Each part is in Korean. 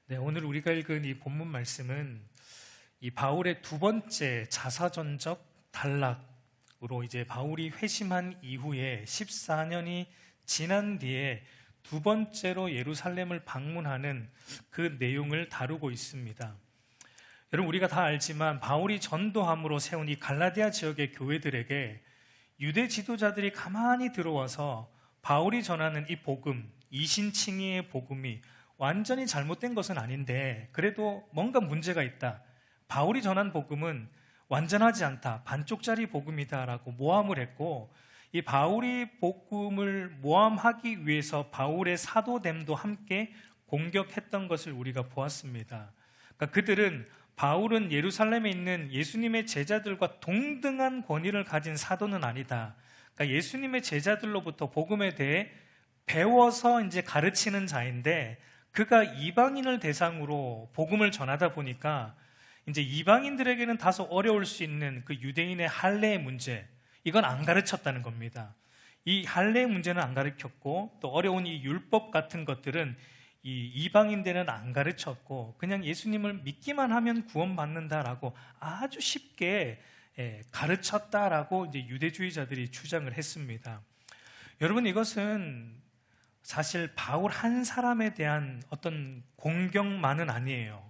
네, 오늘 우리가 읽은 이 본문 말씀은 이 바울의 두 번째 자사전적 단락으로 이제 바울이 회심한 이후에 14년이 지난 뒤에 두 번째로 예루살렘을 방문하는 그 내용을 다루고 있습니다. 여러분, 우리가 다 알지만 바울이 전도함으로 세운 이 갈라디아 지역의 교회들에게 유대 지도자들이 가만히 들어와서 바울이 전하는 이 복음, 이신칭의의 복음이 완전히 잘못된 것은 아닌데 그래도 뭔가 문제가 있다, 바울이 전한 복음은 완전하지 않다, 반쪽짜리 복음이다라고 모함을 했고, 이 바울이 복음을 모함하기 위해서 바울의 사도됨도 함께 공격했던 것을 우리가 보았습니다. 그러니까 그들은 바울은 예루살렘에 있는 예수님의 제자들과 동등한 권위를 가진 사도는 아니다, 그러니까 예수님의 제자들로부터 복음에 대해 배워서 이제 가르치는 자인데 그가 이방인을 대상으로 복음을 전하다 보니까 이제 이방인들에게는 다소 어려울 수 있는 그 유대인의 할례의 문제, 이건 안 가르쳤다는 겁니다. 이 할례의 문제는 안 가르쳤고 또 어려운 이 율법 같은 것들은 이 이방인들은 안 가르쳤고 그냥 예수님을 믿기만 하면 구원받는다라고 아주 쉽게 가르쳤다라고 이제 유대주의자들이 주장을 했습니다. 여러분, 이것은 사실 바울 한 사람에 대한 어떤 공격만은 아니에요.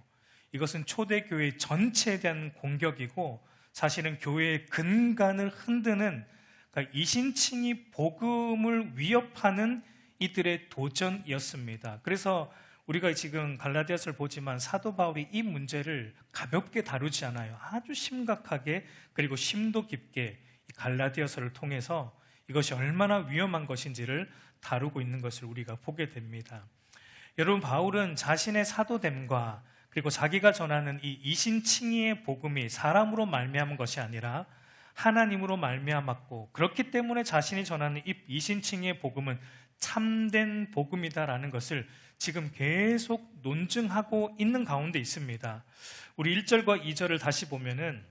이것은 초대교회 전체에 대한 공격이고 사실은 교회의 근간을 흔드는, 그러니까 이신칭의 복음을 위협하는 이들의 도전이었습니다. 그래서 우리가 지금 갈라디아서를 보지만 사도 바울이 이 문제를 가볍게 다루지 않아요. 아주 심각하게 그리고 심도 깊게 이 갈라디아서를 통해서 이것이 얼마나 위험한 것인지를 다루고 있는 것을 우리가 보게 됩니다. 여러분, 바울은 자신의 사도됨과 그리고 자기가 전하는 이 이신칭의의 복음이 사람으로 말미암은 것이 아니라 하나님으로 말미암았고, 그렇기 때문에 자신이 전하는 이 이신칭의의 복음은 참된 복음이다라는 것을 지금 계속 논증하고 있는 가운데 있습니다. 우리 1절과 2절을 다시 보면은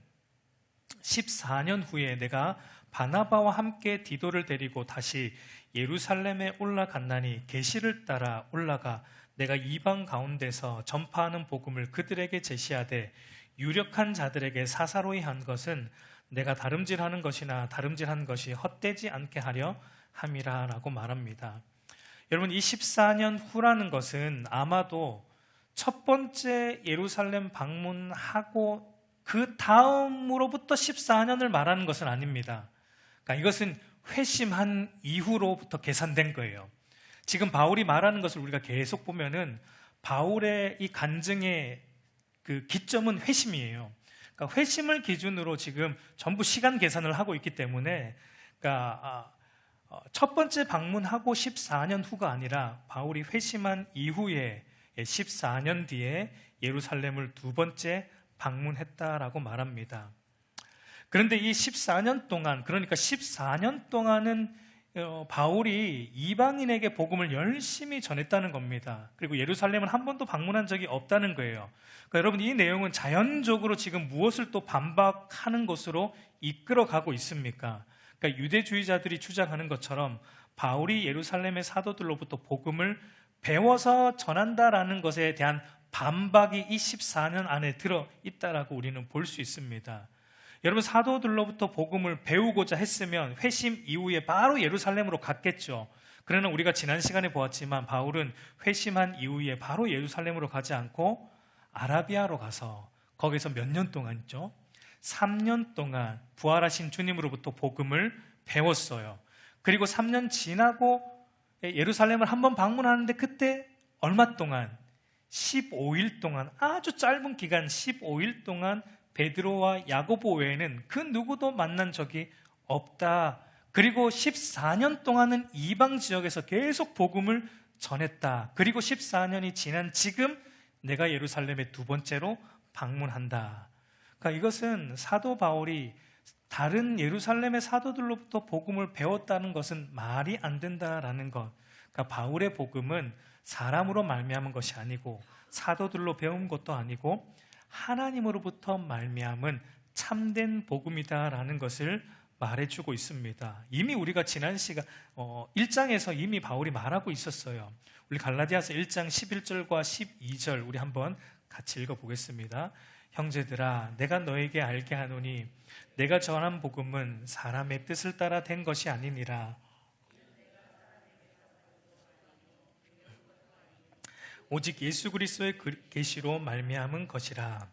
14년 후에 내가 바나바와 함께 디도를 데리고 다시 예루살렘에 올라갔나니 계시를 따라 올라가 내가 이방 가운데서 전파하는 복음을 그들에게 제시하되 유력한 자들에게 사사로이 한 것은 내가 다름질하는 것이나 다름질한 것이 헛되지 않게 하려 함이라 라고 말합니다. 여러분, 이 14년 후라는 것은 아마도 첫 번째 예루살렘 방문하고 그 다음으로부터 14년을 말하는 것은 아닙니다. 그러니까 이것은 회심한 이후로부터 계산된 거예요. 지금 바울이 말하는 것을 우리가 계속 보면은 바울의 이 간증의 그 기점은 회심이에요. 그러니까 회심을 기준으로 지금 전부 시간 계산을 하고 있기 때문에, 그러니까 첫 번째 방문하고 14년 후가 아니라 바울이 회심한 이후에 14년 뒤에 예루살렘을 두 번째 방문했다라고 말합니다. 그런데 이 14년 동안, 그러니까 14년 동안은 바울이 이방인에게 복음을 열심히 전했다는 겁니다. 그리고 예루살렘을 한 번도 방문한 적이 없다는 거예요. 그러니까 여러분, 이 내용은 자연적으로 지금 무엇을 또 반박하는 것으로 이끌어가고 있습니까? 그러니까 유대주의자들이 주장하는 것처럼 바울이 예루살렘의 사도들로부터 복음을 배워서 전한다라는 것에 대한 반박이 이 14년 안에 들어있다라고 우리는 볼 수 있습니다. 여러분, 사도들로부터 복음을 배우고자 했으면 회심 이후에 바로 예루살렘으로 갔겠죠. 그러나 우리가 지난 시간에 보았지만 바울은 회심한 이후에 바로 예루살렘으로 가지 않고 아라비아로 가서 거기서 몇 년 동안 있죠? 3년 동안 부활하신 주님으로부터 복음을 배웠어요. 그리고 3년 지나고 예루살렘을 한번 방문하는데 그때 얼마 동안? 15일 동안, 아주 짧은 기간 15일 동안 베드로와 야고보 외에는 그 누구도 만난 적이 없다. 그리고 14년 동안은 이방 지역에서 계속 복음을 전했다. 그리고 14년이 지난 지금 내가 예루살렘에 두 번째로 방문한다. 그러니까 이것은 사도 바울이 다른 예루살렘의 사도들로부터 복음을 배웠다는 것은 말이 안 된다라는 것. 그러니까 바울의 복음은 사람으로 말미암은 것이 아니고 사도들로 배운 것도 아니고 하나님으로부터 말미암은 참된 복음이다라는 것을 말해주고 있습니다. 이미 우리가 지난 시간 1장에서 이미 바울이 말하고 있었어요. 우리 갈라디아서 1장 11절과 12절 우리 한번 같이 읽어보겠습니다. 형제들아, 내가 너에게 알게 하노니 내가 전한 복음은 사람의 뜻을 따라 된 것이 아니니라. 오직 예수 그리스도의 계시로 말미암은 것이라.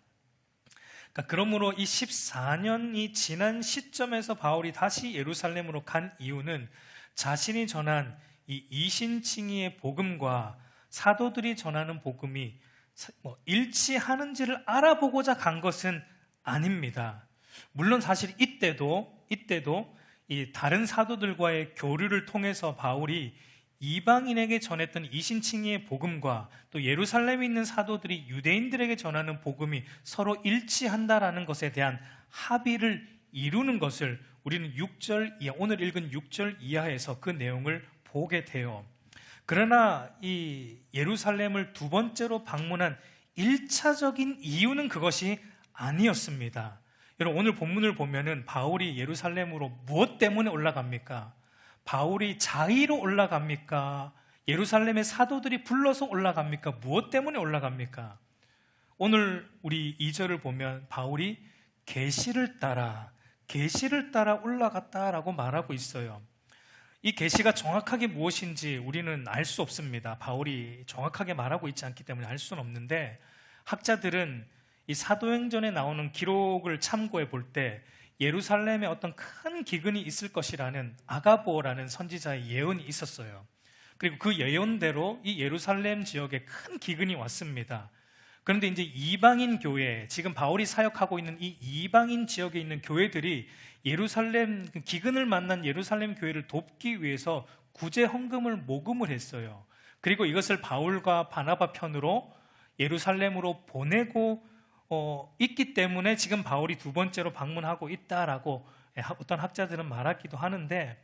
그러므로 이 14년이 지난 시점에서 바울이 다시 예루살렘으로 간 이유는 자신이 전한 이 이신칭의의 복음과 사도들이 전하는 복음이 일치하는지를 알아보고자 간 것은 아닙니다. 물론 사실 이때도 이 다른 사도들과의 교류를 통해서 바울이 이방인에게 전했던 이신칭의의 복음과 또 예루살렘에 있는 사도들이 유대인들에게 전하는 복음이 서로 일치한다라는 것에 대한 합의를 이루는 것을 우리는 오늘 읽은 6절 이하에서 그 내용을 보게 돼요. 그러나 이 예루살렘을 두 번째로 방문한 1차적인 이유는 그것이 아니었습니다. 여러분, 오늘 본문을 보면은 바울이 예루살렘으로 무엇 때문에 올라갑니까? 바울이 자의로 올라갑니까? 예루살렘의 사도들이 불러서 올라갑니까? 무엇 때문에 올라갑니까? 오늘 우리 2절을 보면 바울이 계시를 따라 올라갔다라고 말하고 있어요. 이 계시가 정확하게 무엇인지 우리는 알 수 없습니다. 바울이 정확하게 말하고 있지 않기 때문에 알 수는 없는데, 학자들은 이 사도행전에 나오는 기록을 참고해 볼 때 예루살렘에 어떤 큰 기근이 있을 것이라는 아가보라는 선지자의 예언이 있었어요. 그리고 그 예언대로 이 예루살렘 지역에 큰 기근이 왔습니다. 그런데 이제 이방인 교회, 지금 바울이 사역하고 있는 이 이방인 지역에 있는 교회들이 예루살렘, 기근을 만난 예루살렘 교회를 돕기 위해서 구제 헌금을 모금을 했어요. 그리고 이것을 바울과 바나바 편으로 예루살렘으로 보내고 있기 때문에 지금 바울이 두 번째로 방문하고 있다라고 어떤 학자들은 말하기도 하는데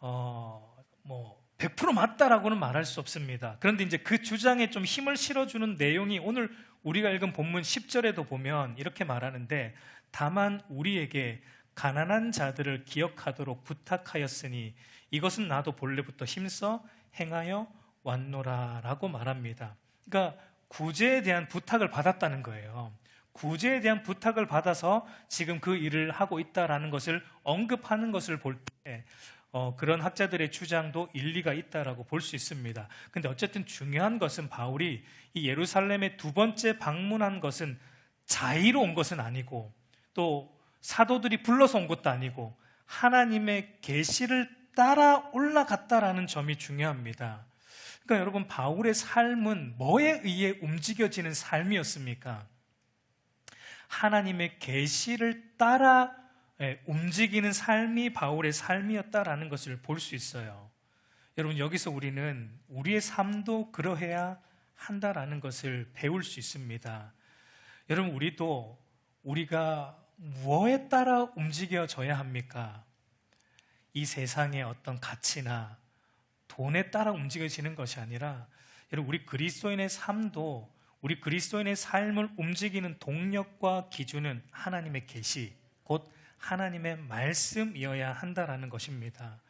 100% 맞다라고는 말할 수 없습니다. 그런데 이제 그 주장에 좀 힘을 실어주는 내용이 오늘 우리가 읽은 본문 10절에도 보면 이렇게 말하는데, 다만 우리에게 가난한 자들을 기억하도록 부탁하였으니 이것은 나도 본래부터 힘써 행하여 왔노라라고 말합니다. 그러니까 구제에 대한 부탁을 받았다는 거예요. 구제에 대한 부탁을 받아서 지금 그 일을 하고 있다라는 것을 언급하는 것을 볼 때 그런 학자들의 주장도 일리가 있다라고 볼 수 있습니다. 근데 어쨌든 중요한 것은 바울이 이 예루살렘에 두 번째 방문한 것은 자의로 온 것은 아니고, 또 사도들이 불러서 온 것도 아니고 하나님의 계시를 따라 올라갔다라는 점이 중요합니다. 그러니까 여러분, 바울의 삶은 뭐에 의해 움직여지는 삶이었습니까? 하나님의 계시를 따라 움직이는 삶이 바울의 삶이었다라는 것을 볼 수 있어요. 여러분, 여기서 우리는 우리의 삶도 그러해야 한다라는 것을 배울 수 있습니다. 여러분, 우리가 무엇에 따라 움직여져야 합니까? 이 세상의 어떤 가치나 돈에 따라 움직여지는 것이 아니라, 여러분, 우리 그리스도인의 삶도, 우리 그리스도인의 삶을 움직이는 동력과 기준은 하나님의 계시, 곧 하나님의 말씀이어야 한다라는 것입니다.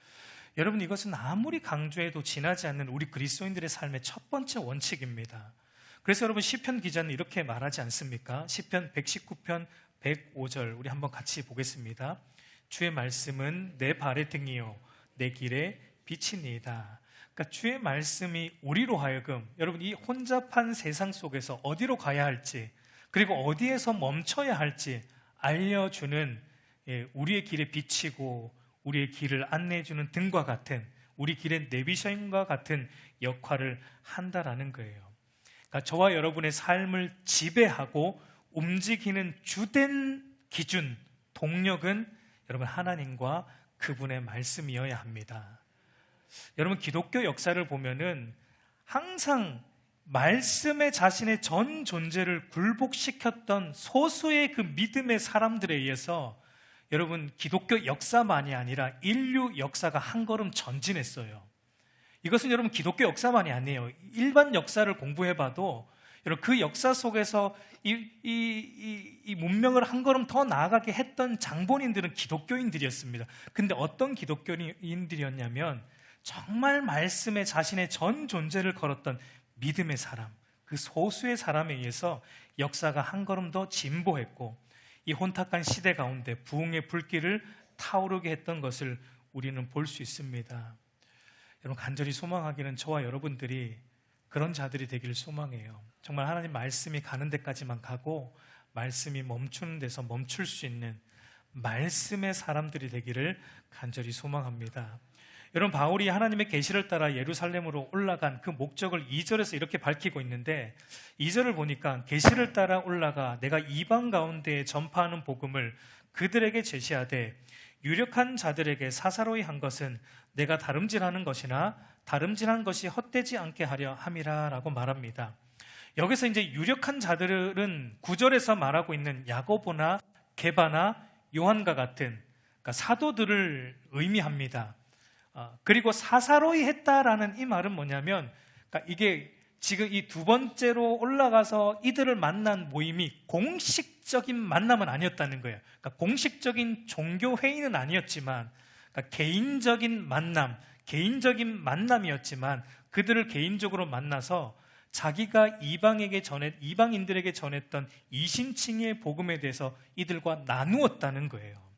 여러분, 이것은 아무리 강조해도 지나지 않는 우리 그리스도인들의 삶의 첫 번째 원칙입니다. 그래서 여러분, 시편 기자는 이렇게 말하지 않습니까? 시편 119편 105절 우리 한번 같이 보겠습니다. 주의 말씀은 내 발의 등이요 내 길에 빛이니이다. 그러니까 주의 말씀이 우리로 하여금, 여러분, 이 혼잡한 세상 속에서 어디로 가야 할지, 그리고 어디에서 멈춰야 할지 알려주는 우리의 길에 비치고 우리의 길을 안내해주는 등과 같은, 우리 길의 내비션과 같은 역할을 한다라는 거예요. 그러니까 저와 여러분의 삶을 지배하고 움직이는 주된 기준, 동력은 여러분 하나님과 그분의 말씀이어야 합니다. 여러분, 기독교 역사를 보면은 항상 말씀에 자신의 전 존재를 굴복시켰던 소수의 그 믿음의 사람들에 의해서 여러분, 기독교 역사만이 아니라 인류 역사가 한 걸음 전진했어요. 이것은 여러분 기독교 역사만이 아니에요. 일반 역사를 공부해봐도 여러분, 그 역사 속에서 이 문명을 한 걸음 더 나아가게 했던 장본인들은 기독교인들이었습니다. 근데 어떤 기독교인들이었냐면 정말 말씀에 자신의 전 존재를 걸었던 믿음의 사람, 그 소수의 사람에 의해서 역사가 한 걸음 더 진보했고 이 혼탁한 시대 가운데 부흥의 불길을 타오르게 했던 것을 우리는 볼 수 있습니다. 여러분, 간절히 소망하기는 저와 여러분들이 그런 자들이 되기를 소망해요. 정말 하나님 말씀이 가는 데까지만 가고 말씀이 멈추는 데서 멈출 수 있는 말씀의 사람들이 되기를 간절히 소망합니다. 여러분, 바울이 하나님의 계시를 따라 예루살렘으로 올라간 그 목적을 2절에서 이렇게 밝히고 있는데 2절을 보니까 계시를 따라 올라가 내가 이방 가운데에 전파하는 복음을 그들에게 제시하되 유력한 자들에게 사사로이 한 것은 내가 다름질하는 것이나 다름질한 것이 헛되지 않게 하려 함이라 라고 말합니다. 여기서 이제 유력한 자들은 9절에서 말하고 있는 야고보나 게바나 요한과 같은 그러니까 사도들을 의미합니다. 그리고 사사로이 했다라는 이 말은 뭐냐면 그러니까 이게 지금 이 두 번째로 올라가서 이들을 만난 모임이 공식적인 만남은 아니었다는 거예요. 그러니까 공식적인 종교 회의는 아니었지만 그러니까 개인적인 만남이었지만 그들을 개인적으로 만나서 자기가 이방인들에게 전했던 이신칭의 복음에 대해서 이들과 나누었다는 거예요.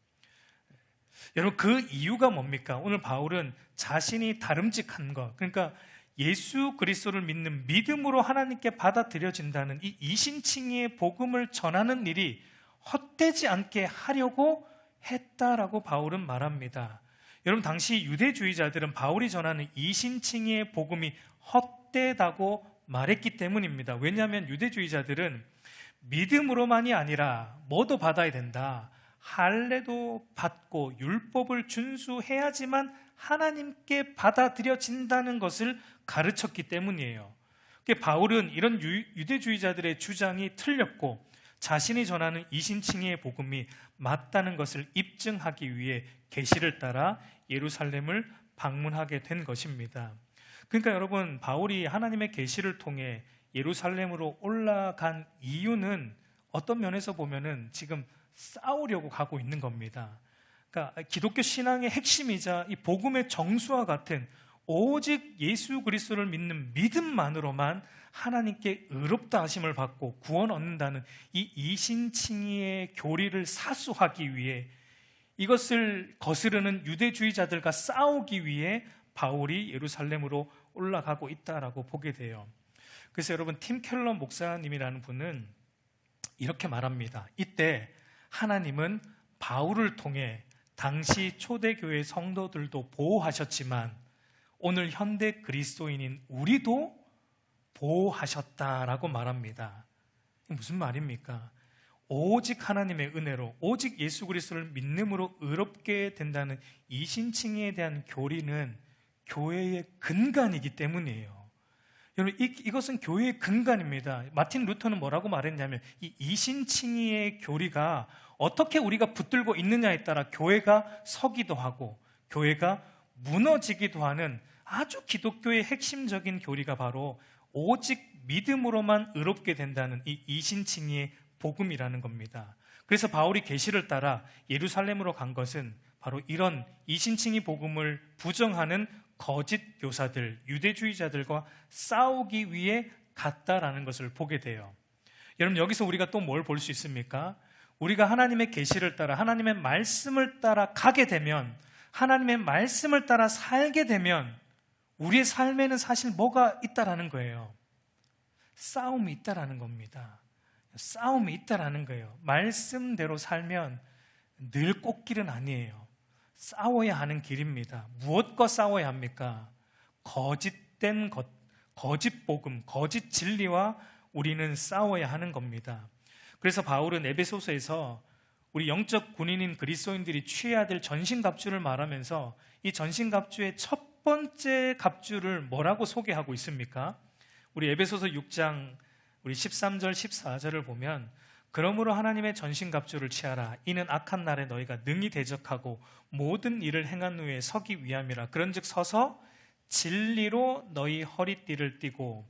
여러분, 그 이유가 뭡니까? 오늘 바울은 자신이 다름직한 것, 그러니까 예수 그리스도를 믿는 믿음으로 하나님께 받아들여진다는 이 이신칭의 복음을 전하는 일이 헛되지 않게 하려고 했다라고 바울은 말합니다. 여러분, 당시 유대주의자들은 바울이 전하는 이신칭의 복음이 헛되다고 말했기 때문입니다. 왜냐하면 유대주의자들은 믿음으로만이 아니라 뭐도 받아야 된다, 할례도 받고 율법을 준수해야지만 하나님께 받아들여진다는 것을 가르쳤기 때문이에요. 바울은 이런 유대주의자들의 주장이 틀렸고 자신이 전하는 이신칭의 복음이 맞다는 것을 입증하기 위해 계시를 따라 예루살렘을 방문하게 된 것입니다. 그러니까 여러분, 바울이 하나님의 계시를 통해 예루살렘으로 올라간 이유는 어떤 면에서 보면은 지금 싸우려고 가고 있는 겁니다. 그러니까 기독교 신앙의 핵심이자 이 복음의 정수와 같은 오직 예수 그리스도를 믿는 믿음만으로만 하나님께 의롭다 하심을 받고 구원 얻는다는 이 이신칭의의 교리를 사수하기 위해 이것을 거스르는 유대주의자들과 싸우기 위해 바울이 예루살렘으로 올라가고 있다라고 보게 돼요. 그래서 여러분, 팀 켈러 목사님이라는 분은 이렇게 말합니다. 이때 하나님은 바울을 통해 당시 초대교회 성도들도 보호하셨지만 오늘 현대 그리스도인인 우리도 보호하셨다라고 말합니다. 무슨 말입니까? 오직 하나님의 은혜로 오직 예수 그리스도를 믿음으로 의롭게 된다는 이신칭에 대한 교리는 교회의 근간이기 때문이에요. 여러분, 이것은 교회의 근간입니다. 마틴 루터는 뭐라고 말했냐면 이 이신칭의의 교리가 어떻게 우리가 붙들고 있느냐에 따라 교회가 서기도 하고 교회가 무너지기도 하는 아주 기독교의 핵심적인 교리가 바로 오직 믿음으로만 의롭게 된다는 이 이신칭의의 복음이라는 겁니다. 그래서 바울이 계시를 따라 예루살렘으로 간 것은 바로 이런 이신칭의 복음을 부정하는 거짓 교사들, 유대주의자들과 싸우기 위해 갔다라는 것을 보게 돼요. 여러분, 여기서 우리가 또 뭘 볼 수 있습니까? 우리가 하나님의 계시를 따라 하나님의 말씀을 따라 가게 되면, 하나님의 말씀을 따라 살게 되면 우리의 삶에는 사실 뭐가 있다라는 거예요? 싸움이 있다라는 겁니다. 싸움이 있다라는 거예요. 말씀대로 살면 늘 꽃길은 아니에요. 싸워야 하는 길입니다. 무엇과 싸워야 합니까? 거짓된 것, 거짓 복음, 거짓 진리와 우리는 싸워야 하는 겁니다. 그래서 바울은 에베소서에서 우리 영적 군인인 그리스도인들이 취해야 될 전신갑주를 말하면서 이 전신갑주의 첫 번째 갑주를 뭐라고 소개하고 있습니까? 우리 에베소서 6장 우리 13절 14절을 보면 그러므로 하나님의 전신갑주를 취하라. 이는 악한 날에 너희가 능히 대적하고 모든 일을 행한 후에 서기 위함이라. 그런즉 서서 진리로 너희 허리띠를 띠고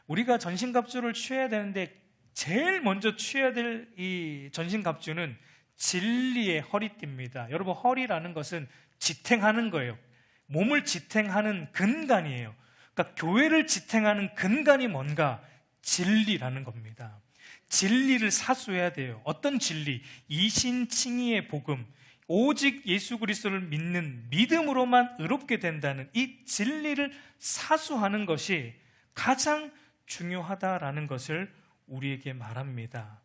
우리가 전신갑주를 취해야 되는데 제일 먼저 취해야 될 이 전신갑주는 진리의 허리띠입니다. 여러분, 허리라는 것은 지탱하는 거예요. 몸을 지탱하는 근간이에요. 그러니까 교회를 지탱하는 근간이 뭔가? 진리라는 겁니다. 진리를 사수해야 돼요. 어떤 진리? 이신칭의의 복음, 오직 예수 그리스도를 믿는 믿음으로만 의롭게 된다는 이 진리를 사수하는 것이 가장 중요하다라는 것을 우리에게 말합니다.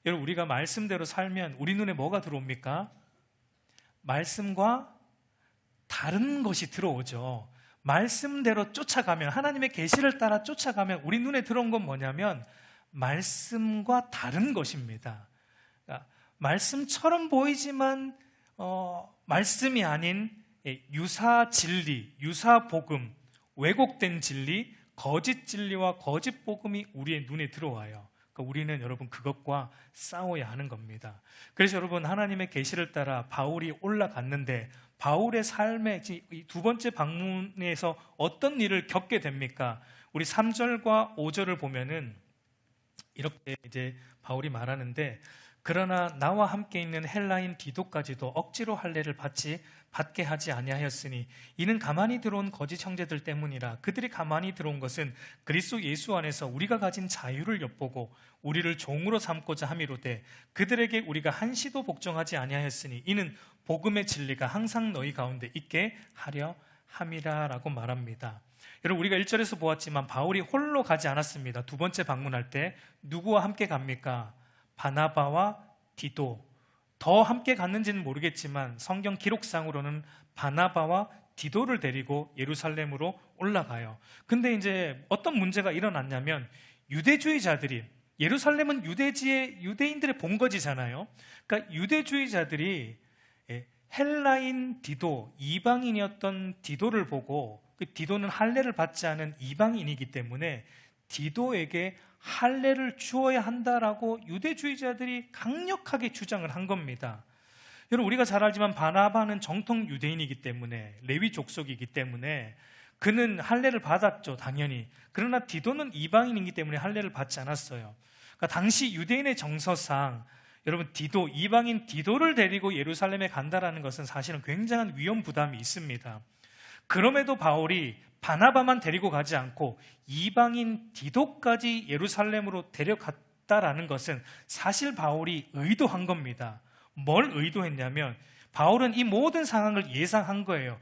여러분, 우리가 말씀대로 살면 우리 눈에 뭐가 들어옵니까? 말씀과 다른 것이 들어오죠. 말씀대로 쫓아가면, 하나님의 계시를 따라 쫓아가면 우리 눈에 들어온 건 뭐냐면 말씀과 다른 것입니다. 그러니까 말씀처럼 보이지만 말씀이 아닌 유사 진리, 유사 복음, 왜곡된 진리, 거짓 진리와 거짓 복음이 우리의 눈에 들어와요. 그러니까 우리는 여러분 그것과 싸워야 하는 겁니다. 그래서 여러분, 하나님의 계시를 따라 바울이 올라갔는데 바울의 삶의 이 두 번째 방문에서 어떤 일을 겪게 됩니까? 우리 3절과 5절을 보면은 이렇게 이제 바울이 말하는데, 그러나 나와 함께 있는 헬라인 디도까지도 억지로 할례를 받게 하지 아니하였으니 이는 가만히 들어온 거짓 형제들 때문이라. 그들이 가만히 들어온 것은 그리스도 예수 안에서 우리가 가진 자유를 엿보고 우리를 종으로 삼고자 함이로되 그들에게 우리가 한시도 복종하지 아니하였으니 이는 복음의 진리가 항상 너희 가운데 있게 하려 함이라라고 말합니다. 여러분, 우리가 1절에서 보았지만 바울이 홀로 가지 않았습니다. 두 번째 방문할 때 누구와 함께 갑니까? 바나바와 디도. 더 함께 갔는지는 모르겠지만 성경 기록상으로는 바나바와 디도를 데리고 예루살렘으로 올라가요. 근데 이제 어떤 문제가 일어났냐면, 유대주의자들이, 예루살렘은 유대인들의 본거지잖아요. 그러니까 유대주의자들이 헬라인 디도, 이방인이었던 디도를 보고, 그 디도는 할례를 받지 않은 이방인이기 때문에 디도에게 할례를 주어야 한다라고 유대주의자들이 강력하게 주장을 한 겁니다. 여러분, 우리가 잘 알지만 바나바는 정통 유대인이기 때문에, 레위 족속이기 때문에 그는 할례를 받았죠, 당연히. 그러나 디도는 이방인이기 때문에 할례를 받지 않았어요. 그러니까 당시 유대인의 정서상 여러분, 디도, 이방인 디도를 데리고 예루살렘에 간다라는 것은 사실은 굉장한 위험 부담이 있습니다. 그럼에도 바울이 바나바만 데리고 가지 않고 이방인 디도까지 예루살렘으로 데려갔다라는 것은 사실 바울이 의도한 겁니다. 뭘 의도했냐면, 바울은 이 모든 상황을 예상한 거예요.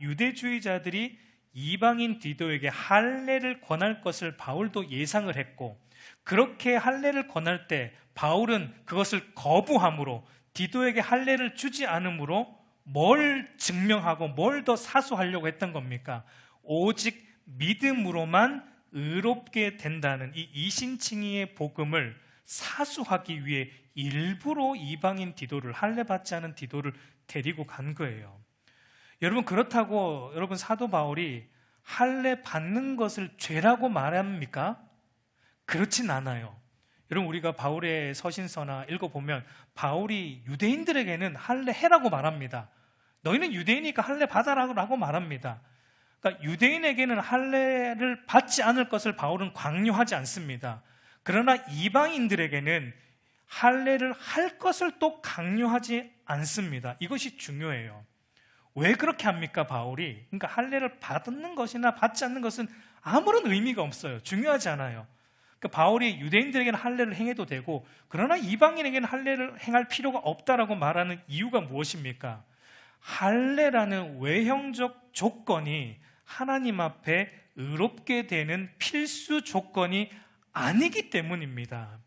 유대주의자들이 이방인 디도에게 할례를 권할 것을 바울도 예상을 했고, 그렇게 할례를 권할 때 바울은 그것을 거부함으로, 디도에게 할례를 주지 않으므로 뭘 증명하고 뭘 더 사수하려고 했던 겁니까? 오직 믿음으로만 의롭게 된다는 이 이신칭의의 복음을 사수하기 위해 일부러 이방인 디도를, 할례 받지 않은 디도를 데리고 간 거예요. 여러분, 그렇다고 여러분, 사도 바울이 할례 받는 것을 죄라고 말합니까? 그렇진 않아요. 여러분, 우리가 바울의 서신서나 읽어보면 바울이 유대인들에게는 할례 해라고 말합니다. 너희는 유대인이니까 할례 받아라고 말합니다. 그러니까 유대인에게는 할례를 받지 않을 것을 바울은 강요하지 않습니다. 그러나 이방인들에게는 할례를 할 것을 또 강요하지 않습니다. 이것이 중요해요. 왜 그렇게 합니까, 바울이? 그러니까 할례를 받는 것이나 받지 않는 것은 아무런 의미가 없어요. 중요하지 않아요. 그러니까 바울이 유대인들에게는 할례를 행해도 되고, 그러나 이방인에게는 할례를 행할 필요가 없다라고 말하는 이유가 무엇입니까? 할례라는 외형적 조건이 하나님 앞에 의롭게 되는 필수 조건이 아니기 때문입니다.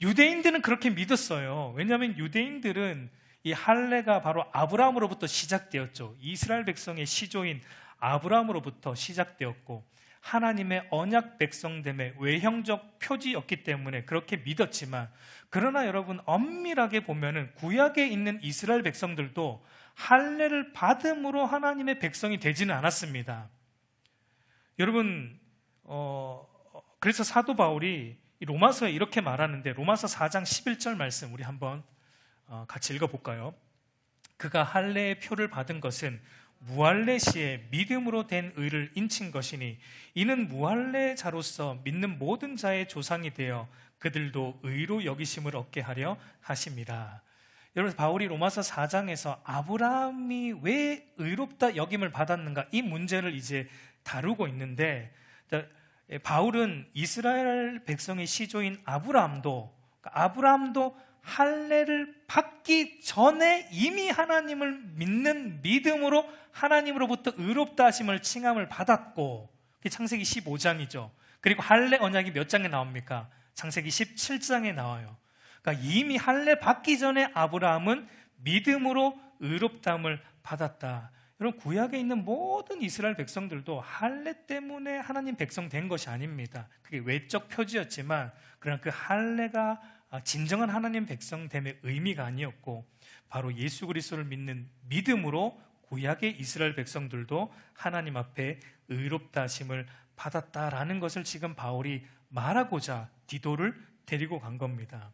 유대인들은 그렇게 믿었어요. 왜냐하면 유대인들은 이 할례가 바로 아브라함으로부터 시작되었죠. 이스라엘 백성의 시조인 아브라함으로부터 시작되었고, 하나님의 언약 백성됨의 외형적 표지였기 때문에 그렇게 믿었지만, 그러나 여러분, 엄밀하게 보면은 구약에 있는 이스라엘 백성들도 할례를 받음으로 하나님의 백성이 되지는 않았습니다. 여러분, 그래서 사도 바울이 로마서에 이렇게 말하는데, 로마서 4장 11절 말씀 우리 한번 같이 읽어볼까요? 그가 할례의 표를 받은 것은 무할례시에 믿음으로 된 의를 인친 것이니 이는 무할례자로서 믿는 모든 자의 조상이 되어 그들도 의로 여기심을 얻게 하려 하심이라. 여러분, 바울이 로마서 4장에서 아브라함이 왜 의롭다 여김을 받았는가, 이 문제를 이제 다루고 있는데, 바울은 이스라엘 백성의 시조인 아브라함도 할례를 받기 전에 이미 하나님을 믿는 믿음으로 하나님으로부터 의롭다 하심을 칭함을 받았고, 그게 창세기 15장이죠. 그리고 할례 언약이 몇 장에 나옵니까? 창세기 17장에 나와요. 그러니까 이미 할례 받기 전에 아브라함은 믿음으로 의롭다함을 받았다. 여러분, 구약에 있는 모든 이스라엘 백성들도 할례 때문에 하나님 백성 된 것이 아닙니다. 그게 외적 표지였지만, 그러나 그 할례가 진정한 하나님 백성됨의 의미가 아니었고, 바로 예수 그리스도를 믿는 믿음으로 구약의 이스라엘 백성들도 하나님 앞에 의롭다 하심을 받았다라는 것을 지금 바울이 말하고자 디도를 데리고 간 겁니다.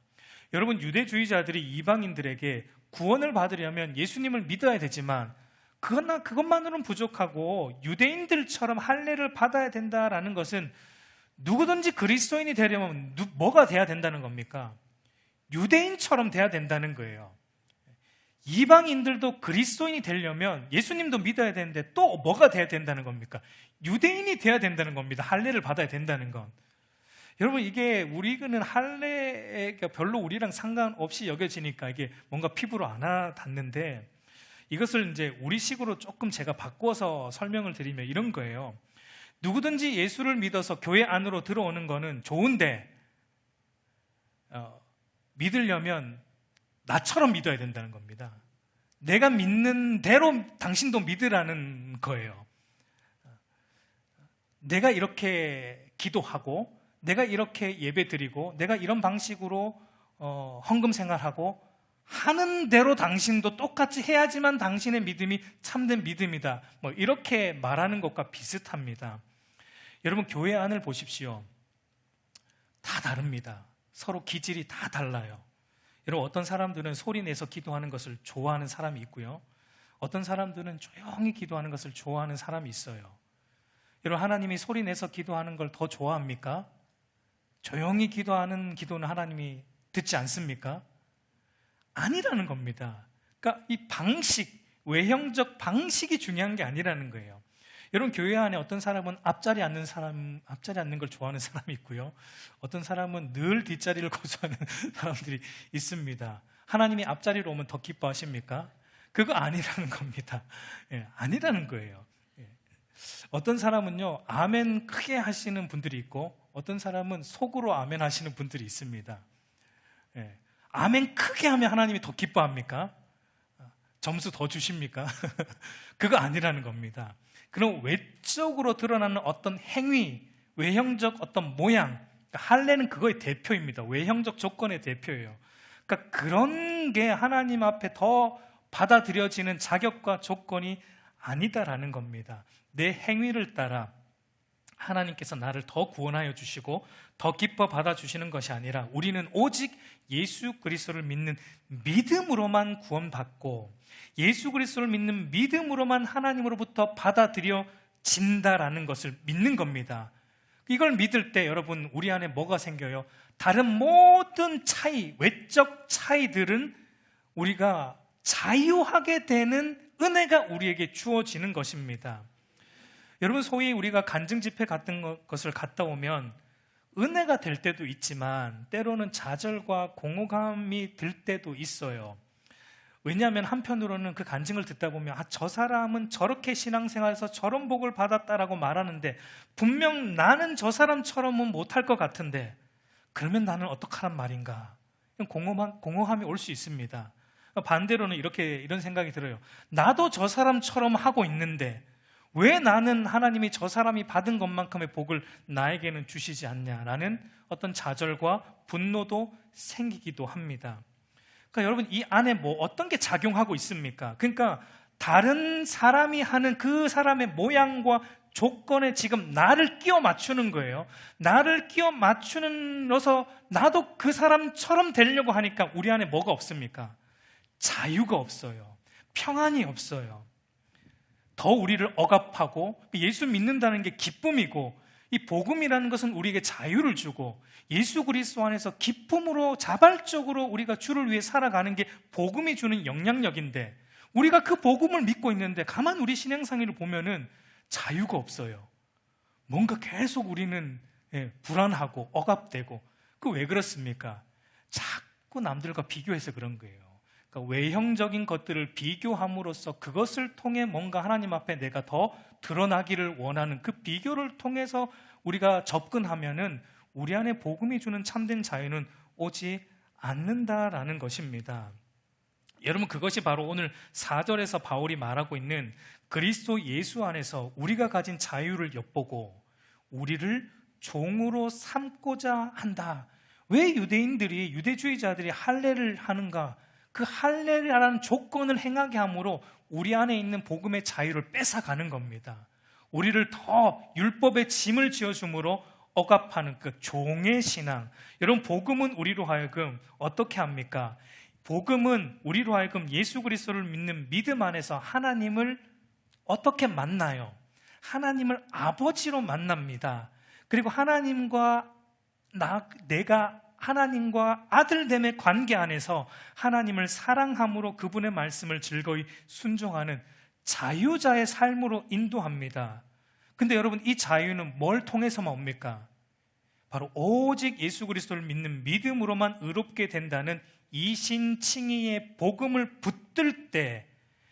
여러분, 유대주의자들이 이방인들에게 구원을 받으려면 예수님을 믿어야 되지만 그것만으로는 부족하고 유대인들처럼 할례를 받아야 된다라는 것은, 누구든지 그리스도인이 되려면 뭐가 돼야 된다는 겁니까? 유대인처럼 돼야 된다는 거예요. 이방인들도 그리스도인이 되려면 예수님도 믿어야 되는데 또 뭐가 돼야 된다는 겁니까? 유대인이 돼야 된다는 겁니다. 할례를 받아야 된다는 건. 여러분, 이게 우리는 할례가 별로 우리랑 상관없이 여겨지니까 이게 뭔가 피부로 안 와닿는데, 이것을 이제 우리식으로 조금 제가 바꿔서 설명을 드리면 이런 거예요. 누구든지 예수를 믿어서 교회 안으로 들어오는 거는 좋은데, 믿으려면 나처럼 믿어야 된다는 겁니다. 내가 믿는 대로 당신도 믿으라는 거예요. 내가 이렇게 기도하고, 내가 이렇게 예배 드리고, 내가 이런 방식으로 헌금 생활하고 하는 대로 당신도 똑같이 해야지만 당신의 믿음이 참된 믿음이다, 뭐 이렇게 말하는 것과 비슷합니다. 여러분, 교회 안을 보십시오. 다 다릅니다. 서로 기질이 다 달라요. 여러분, 어떤 사람들은 소리 내서 기도하는 것을 좋아하는 사람이 있고요, 어떤 사람들은 조용히 기도하는 것을 좋아하는 사람이 있어요. 여러분, 하나님이 소리 내서 기도하는 걸 더 좋아합니까? 조용히 기도하는 기도는 하나님이 듣지 않습니까? 아니라는 겁니다. 그러니까 이 방식, 외형적 방식이 중요한 게 아니라는 거예요. 여러분, 교회 안에 어떤 사람은 앞자리 앉는 걸 좋아하는 사람이 있고요, 어떤 사람은 늘 뒷자리를 고수하는 사람들이 있습니다. 하나님이 앞자리로 오면 더 기뻐하십니까? 그거 아니라는 겁니다. 아니라는 거예요. 어떤 사람은요, 아멘 크게 하시는 분들이 있고, 어떤 사람은 속으로 아멘 하시는 분들이 있습니다. 아멘 크게 하면 하나님이 더 기뻐합니까? 점수 더 주십니까? 그거 아니라는 겁니다. 그럼 외적으로 드러나는 어떤 행위, 외형적 어떤 모양, 그러니까 할례는 그거의 대표입니다. 외형적 조건의 대표예요. 그러니까 그런 게 하나님 앞에 더 받아들여지는 자격과 조건이 아니다라는 겁니다. 내 행위를 따라 하나님께서 나를 더 구원하여 주시고 더 기뻐 받아주시는 것이 아니라, 우리는 오직 예수 그리스도를 믿는 믿음으로만 구원받고, 예수 그리스도를 믿는 믿음으로만 하나님으로부터 받아들여진다라는 것을 믿는 겁니다. 이걸 믿을 때 여러분, 우리 안에 뭐가 생겨요? 다른 모든 차이, 외적 차이들은 우리가 자유하게 되는 은혜가 우리에게 주어지는 것입니다. 여러분, 소위 우리가 간증 집회 같은 것을 갔다 오면 은혜가 될 때도 있지만 때로는 좌절과 공허감이 들 때도 있어요. 왜냐하면 한편으로는 그 간증을 듣다 보면 저 사람은 저렇게 신앙생활에서 저런 복을 받았다라고 말하는데 분명 나는 저 사람처럼은 못할 것 같은데 그러면 나는 어떡하란 말인가, 공허함이 올 수 있습니다. 반대로는 이런 생각이 들어요. 나도 저 사람처럼 하고 있는데 왜 나는 하나님이 저 사람이 받은 것만큼의 복을 나에게는 주시지 않냐라는 어떤 좌절과 분노도 생기기도 합니다. 그러니까 여러분, 이 안에 어떤 게 작용하고 있습니까? 그러니까 다른 사람이 하는 그 사람의 모양과 조건에 지금 나를 끼워 맞추는 거예요. 나를 끼워 맞추는로서 나도 그 사람처럼 되려고 하니까 우리 안에 뭐가 없습니까? 자유가 없어요. 평안이 없어요. 더 우리를 억압하고, 예수 믿는다는 게 기쁨이고, 이 복음이라는 것은 우리에게 자유를 주고, 예수 그리스도 안에서 기쁨으로 자발적으로 우리가 주를 위해 살아가는 게 복음이 주는 영향력인데, 우리가 그 복음을 믿고 있는데 가만 우리 신앙생활을 보면은 자유가 없어요. 뭔가 계속 우리는 불안하고 억압되고. 그 왜 그렇습니까? 자꾸 남들과 비교해서 그런 거예요. 그러니까 외형적인 것들을 비교함으로써 그것을 통해 뭔가 하나님 앞에 내가 더 드러나기를 원하는 그 비교를 통해서 우리가 접근하면은 우리 안에 복음이 주는 참된 자유는 오지 않는다라는 것입니다. 여러분, 그것이 바로 오늘 4절에서 바울이 말하고 있는 그리스도 예수 안에서 우리가 가진 자유를 엿보고 우리를 종으로 삼고자 한다. 왜 유대인들이, 유대주의자들이 할례를 하는가? 그 할례라는 조건을 행하게 함으로 우리 안에 있는 복음의 자유를 뺏어가는 겁니다. 우리를 더 율법의 짐을 지어줌으로 억압하는 그 종의 신앙. 여러분, 복음은 우리로 하여금 어떻게 합니까? 복음은 우리로 하여금 예수 그리스도를 믿는 믿음 안에서 하나님을 어떻게 만나요? 하나님을 아버지로 만납니다. 그리고 내가 하나님과 아들됨의 관계 안에서 하나님을 사랑함으로 그분의 말씀을 즐거이 순종하는 자유자의 삶으로 인도합니다. 근데 여러분, 이 자유는 뭘 통해서만 옵니까? 바로 오직 예수 그리스도를 믿는 믿음으로만 의롭게 된다는 이신칭의의 복음을 붙들 때,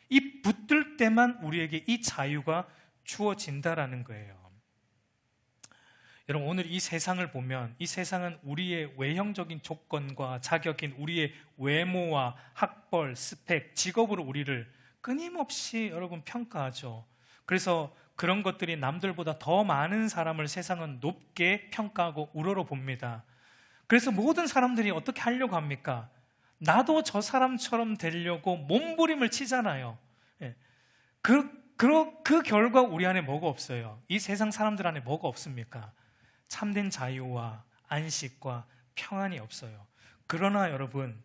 이 붙들 때만 우리에게 이 자유가 주어진다라는 거예요. 여러분, 오늘 이 세상을 보면 이 세상은 우리의 외형적인 조건과 자격인 우리의 외모와 학벌, 스펙, 직업으로 우리를 끊임없이 여러분 평가하죠. 그래서 그런 것들이 남들보다 더 많은 사람을 세상은 높게 평가하고 우러러봅니다. 그래서 모든 사람들이 어떻게 하려고 합니까? 나도 저 사람처럼 되려고 몸부림을 치잖아요. 그 결과 우리 안에 뭐가 없어요? 이 세상 사람들 안에 뭐가 없습니까? 참된 자유와 안식과 평안이 없어요. 그러나 여러분,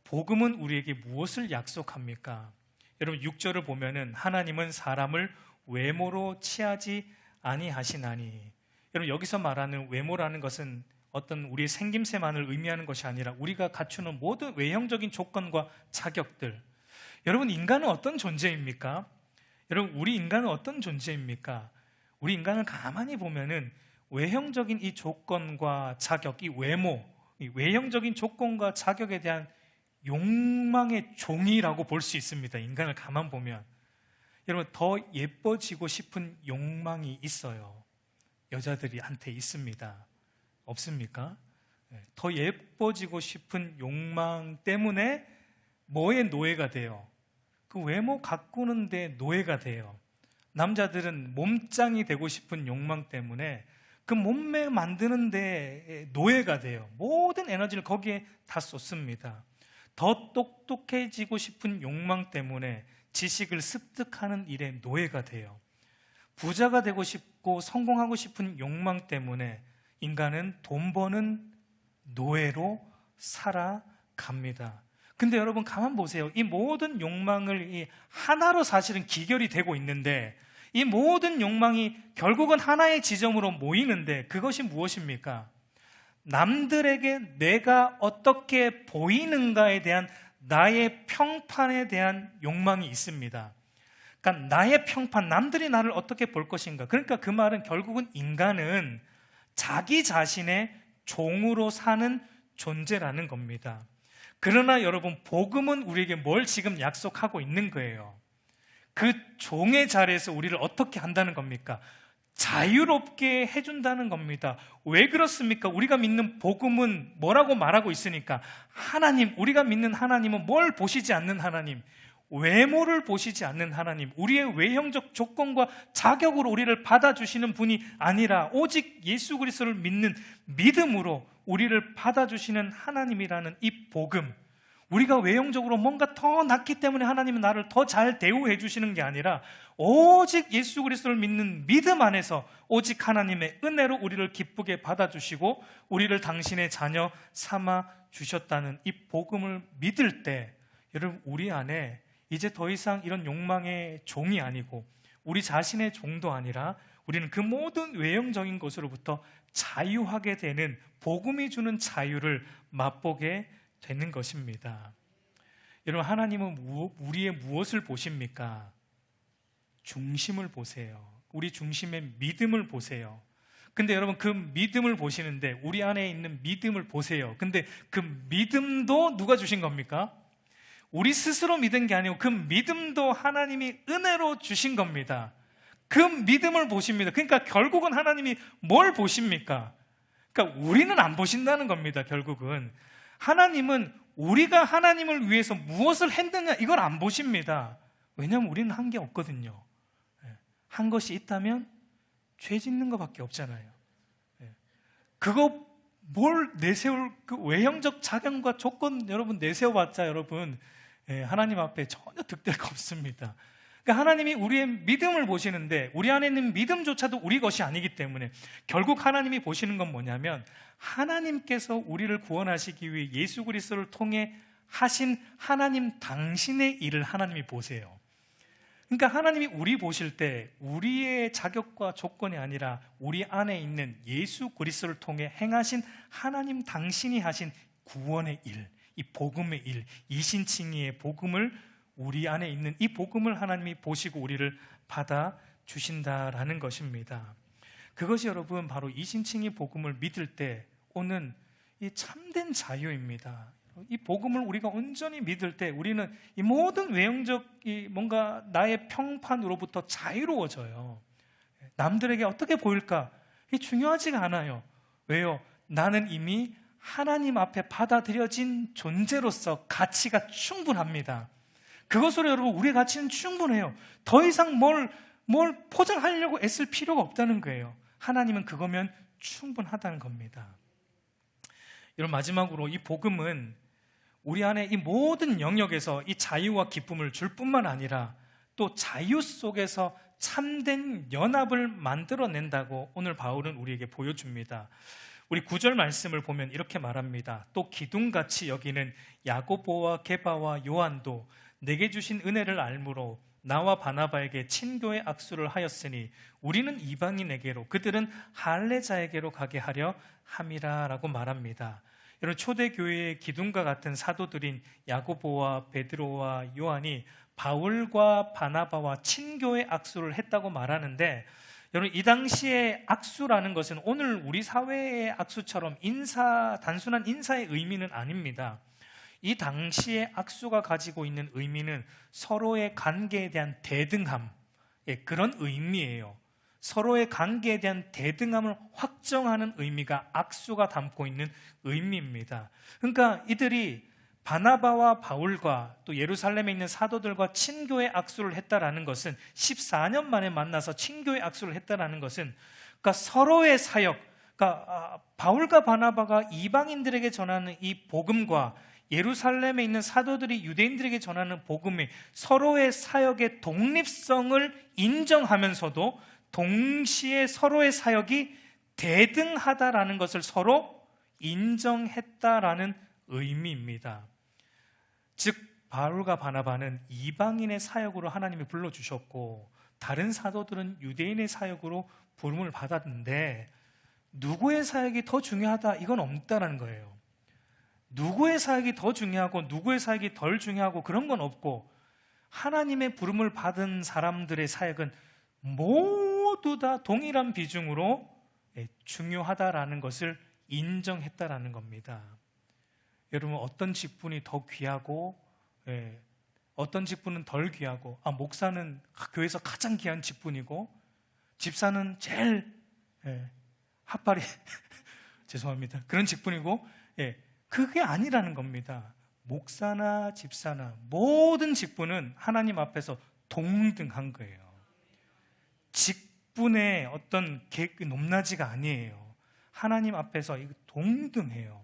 복음은 우리에게 무엇을 약속합니까? 여러분, 6절을 보면은 하나님은 사람을 외모로 취하지 아니하시나니. 여러분, 여기서 말하는 외모라는 것은 어떤 우리의 생김새만을 의미하는 것이 아니라 우리가 갖추는 모든 외형적인 조건과 자격들. 여러분, 인간은 어떤 존재입니까? 여러분, 우리 인간은 어떤 존재입니까? 우리 인간을 가만히 보면은 외형적인 이 조건과 자격, 이 외모, 이 외형적인 조건과 자격에 대한 욕망의 종이라고 볼 수 있습니다. 인간을 가만 보면. 여러분, 더 예뻐지고 싶은 욕망이 있어요. 여자들한테 있습니다. 없습니까? 더 예뻐지고 싶은 욕망 때문에 뭐의 노예가 돼요? 그 외모 가꾸는데 노예가 돼요. 남자들은 몸짱이 되고 싶은 욕망 때문에 그 몸매 만드는데 노예가 돼요. 모든 에너지를 거기에 다 쏟습니다. 더 똑똑해지고 싶은 욕망 때문에 지식을 습득하는 일에 노예가 돼요. 부자가 되고 싶고 성공하고 싶은 욕망 때문에 인간은 돈 버는 노예로 살아갑니다. 근데 여러분, 가만 보세요. 이 모든 욕망을 하나로 사실은 기결이 되고 있는데, 이 모든 욕망이 결국은 하나의 지점으로 모이는데, 그것이 무엇입니까? 남들에게 내가 어떻게 보이는가에 대한 나의 평판에 대한 욕망이 있습니다. 그러니까 나의 평판, 남들이 나를 어떻게 볼 것인가. 그러니까 그 말은 결국은 인간은 자기 자신의 종으로 사는 존재라는 겁니다. 그러나 여러분, 복음은 우리에게 뭘 지금 약속하고 있는 거예요? 그 종의 자리에서 우리를 어떻게 한다는 겁니까? 자유롭게 해준다는 겁니다. 왜 그렇습니까? 우리가 믿는 복음은 뭐라고 말하고 있으니까, 하나님, 우리가 믿는 하나님은 뭘 보시지 않는 하나님, 외모를 보시지 않는 하나님, 우리의 외형적 조건과 자격으로 우리를 받아주시는 분이 아니라 오직 예수 그리스도를 믿는 믿음으로 우리를 받아주시는 하나님이라는 이 복음, 우리가 외형적으로 뭔가 더 낫기 때문에 하나님은 나를 더 잘 대우해 주시는 게 아니라 오직 예수 그리스도를 믿는 믿음 안에서 오직 하나님의 은혜로 우리를 기쁘게 받아주시고 우리를 당신의 자녀 삼아 주셨다는 이 복음을 믿을 때, 여러분, 우리 안에 이제 더 이상 이런 욕망의 종이 아니고 우리 자신의 종도 아니라 우리는 그 모든 외형적인 것으로부터 자유하게 되는, 복음이 주는 자유를 맛보게 되는 것입니다. 여러분, 하나님은 우리의 무엇을 보십니까? 중심을 보세요. 우리 중심의 믿음을 보세요. 근데 여러분, 그 믿음을 보시는데 우리 안에 있는 믿음을 보세요. 근데 그 믿음도 누가 주신 겁니까? 우리 스스로 믿은 게 아니고 그 믿음도 하나님이 은혜로 주신 겁니다. 그 믿음을 보십니다. 그러니까 결국은 하나님이 뭘 보십니까? 그러니까 우리는 안 보신다는 겁니다. 결국은 하나님은 우리가 하나님을 위해서 무엇을 했느냐, 이걸 안 보십니다. 왜냐하면 우리는 한 게 없거든요. 한 것이 있다면 죄 짓는 것밖에 없잖아요. 그거 뭘 내세울, 그 외형적 작용과 조건 여러분 내세워봤자 여러분 하나님 앞에 전혀 득될 거 없습니다. 그러니까 하나님이 우리의 믿음을 보시는데 우리 안에 있는 믿음조차도 우리 것이 아니기 때문에 결국 하나님이 보시는 건 뭐냐면, 하나님께서 우리를 구원하시기 위해 예수 그리스도를 통해 하신 하나님 당신의 일을 하나님이 보세요. 그러니까 하나님이 우리 보실 때 우리의 자격과 조건이 아니라 우리 안에 있는 예수 그리스도를 통해 행하신 하나님 당신이 하신 구원의 일, 이 복음의 일, 이신칭의의 복음을, 우리 안에 있는 이 복음을 하나님이 보시고 우리를 받아 주신다라는 것입니다. 그것이 여러분 바로 이신칭의 복음을 믿을 때 오는 이 참된 자유입니다. 이 복음을 우리가 온전히 믿을 때 우리는 이 모든 외형적 뭔가 나의 평판으로부터 자유로워져요. 남들에게 어떻게 보일까? 이게 중요하지가 않아요. 왜요? 나는 이미 하나님 앞에 받아들여진 존재로서 가치가 충분합니다. 그것으로 여러분 우리의 가치는 충분해요. 더 이상 뭘 포장하려고 애쓸 필요가 없다는 거예요. 하나님은 그거면 충분하다는 겁니다. 여러분, 마지막으로 이 복음은 우리 안에 이 모든 영역에서 이 자유와 기쁨을 줄 뿐만 아니라 또 자유 속에서 참된 연합을 만들어낸다고 오늘 바울은 우리에게 보여줍니다. 우리 9절 말씀을 보면 이렇게 말합니다. 또 기둥같이 여기는 야고보와 게바와 요한도 내게 주신 은혜를 알므로 나와 바나바에게 친교의 악수를 하였으니 우리는 이방인에게로 그들은 할례자에게로 가게 하려 함이라 라고 말합니다. 여러분, 초대교회의 기둥과 같은 사도들인 야고보와 베드로와 요한이 바울과 바나바와 친교의 악수를 했다고 말하는데, 여러분, 이 당시에 악수라는 것은 오늘 우리 사회의 악수처럼 단순한 인사의 의미는 아닙니다. 이 당시에 악수가 가지고 있는 의미는 서로의 관계에 대한 대등함, 그런 의미예요. 서로의 관계에 대한 대등함을 확정하는 의미가 악수가 담고 있는 의미입니다. 그러니까 이들이 바나바와 바울과 또 예루살렘에 있는 사도들과 친교의 악수를 했다라는 것은 14년 만에 만나서 친교의 악수를 했다라는 것은 그러니까 서로의 사역, 그러니까 바울과 바나바가 이방인들에게 전하는 이 복음과 예루살렘에 있는 사도들이 유대인들에게 전하는 복음이 서로의 사역의 독립성을 인정하면서도 동시에 서로의 사역이 대등하다라는 것을 서로 인정했다라는 의미입니다. 즉 바울과 바나바는 이방인의 사역으로 하나님이 불러주셨고 다른 사도들은 유대인의 사역으로 부름을 받았는데 누구의 사역이 더 중요하다, 이건 없다는 거예요. 누구의 사역이 더 중요하고 누구의 사역이 덜 중요하고 그런 건 없고, 하나님의 부름을 받은 사람들의 사역은 모두 다 동일한 비중으로 중요하다라는 것을 인정했다라는 겁니다. 여러분, 어떤 직분이 더 귀하고 어떤 직분은 덜 귀하고, 목사는 교회에서 가장 귀한 직분이고 집사는 제일 핫바리 죄송합니다, 그런 직분이고, 그게 아니라는 겁니다. 목사나 집사나 모든 직분은 하나님 앞에서 동등한 거예요. 직분의 어떤 높낮이가 아니에요. 하나님 앞에서 동등해요.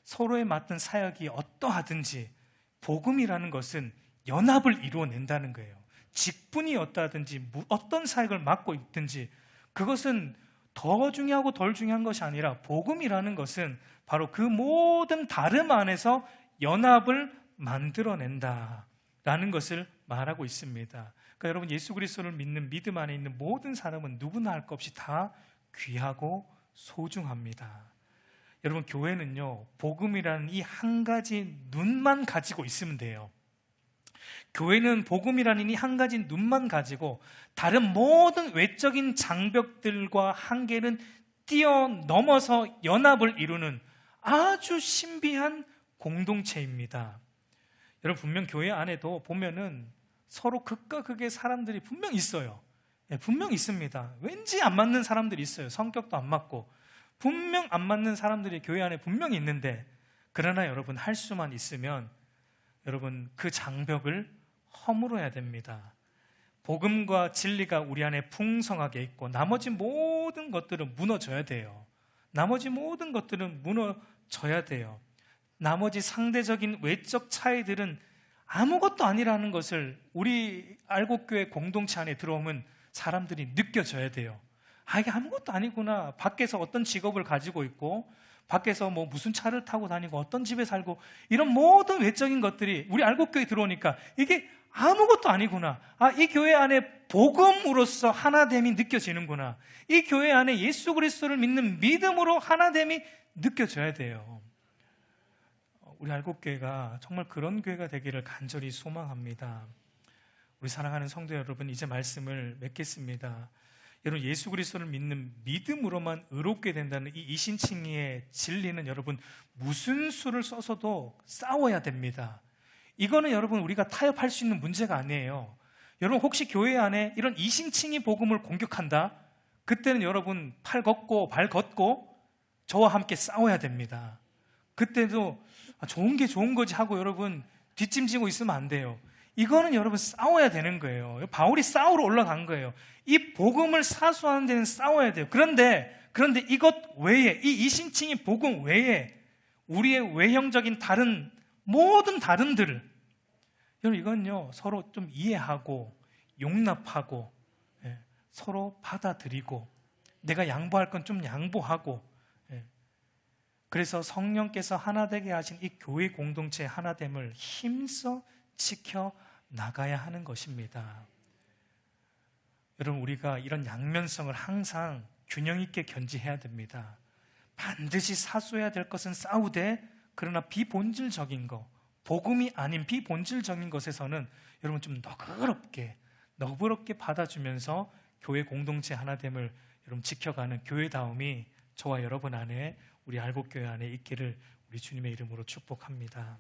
서로에 맡은 사역이 어떠하든지 복음이라는 것은 연합을 이루어낸다는 거예요. 직분이 어떠하든지 어떤 사역을 맡고 있든지 그것은 더 중요하고 덜 중요한 것이 아니라 복음이라는 것은 바로 그 모든 다름 안에서 연합을 만들어낸다. 라는 것을 말하고 있습니다. 그러니까 여러분, 예수 그리스도를 믿는 믿음 안에 있는 모든 사람은 누구나 할 것 없이 다 귀하고 소중합니다. 여러분, 교회는요, 복음이라는 이 한 가지 눈만 가지고 있으면 돼요. 교회는 복음이라는 이 한 가지 눈만 가지고 다른 모든 외적인 장벽들과 한계는 뛰어넘어서 연합을 이루는 아주 신비한 공동체입니다. 여러분, 분명 교회 안에도 보면은 서로 극과 극의 사람들이 분명 있어요. 분명 있습니다. 왠지 안 맞는 사람들이 있어요. 성격도 안 맞고 분명 안 맞는 사람들이 교회 안에 분명히 있는데, 그러나 여러분, 할 수만 있으면 여러분 그 장벽을 허물어야 됩니다. 복음과 진리가 우리 안에 풍성하게 있고 나머지 모든 것들은 무너져야 돼요. 나머지 모든 것들은 무너져야 돼요. 나머지 상대적인 외적 차이들은 아무것도 아니라는 것을 우리 알곡교회 공동체 안에 들어오면 사람들이 느껴져야 돼요. 아, 이게 아무것도 아니구나. 밖에서 어떤 직업을 가지고 있고 밖에서 뭐 무슨 차를 타고 다니고 어떤 집에 살고 이런 모든 외적인 것들이 우리 알곡교회에 들어오니까 이게 아무것도 아니구나. 아, 이 교회 안에 복음으로서 하나됨이 느껴지는구나. 이 교회 안에 예수 그리스도를 믿는 믿음으로 하나됨이 느껴져야 돼요. 우리 알곡교회가 정말 그런 교회가 되기를 간절히 소망합니다. 우리 사랑하는 성도 여러분, 이제 말씀을 맺겠습니다. 여러분, 예수 그리스도를 믿는 믿음으로만 의롭게 된다는 이 이신칭의의 진리는 여러분 무슨 수를 써서도 싸워야 됩니다. 이거는 여러분 우리가 타협할 수 있는 문제가 아니에요. 여러분, 혹시 교회 안에 이런 이신칭의 복음을 공격한다? 그때는 여러분 팔 걷고 발 걷고 저와 함께 싸워야 됩니다. 그때도 좋은 게 좋은 거지 하고 여러분 뒷짐지고 있으면 안 돼요. 이거는 여러분 싸워야 되는 거예요. 바울이 싸우러 올라간 거예요. 이 복음을 사수하는 데는 싸워야 돼요. 그런데 이것 외에, 이 이신칭의 복음 외에 우리의 외형적인 모든 다른들을 여러분, 이건요 서로 좀 이해하고 용납하고 서로 받아들이고 내가 양보할 건 좀 양보하고, 그래서 성령께서 하나 되게 하신 이 교회 공동체의 하나됨을 힘써 지켜 나가야 하는 것입니다. 여러분, 우리가 이런 양면성을 항상 균형 있게 견지해야 됩니다. 반드시 사수해야 될 것은 싸우되, 그러나 비본질적인 것, 복음이 아닌 비본질적인 것에서는 여러분 좀 너그럽게 받아주면서 교회 공동체 하나됨을 여러분 지켜가는 교회다움이 저와 여러분 안에, 우리 알곡교회 안에 있기를 우리 주님의 이름으로 축복합니다.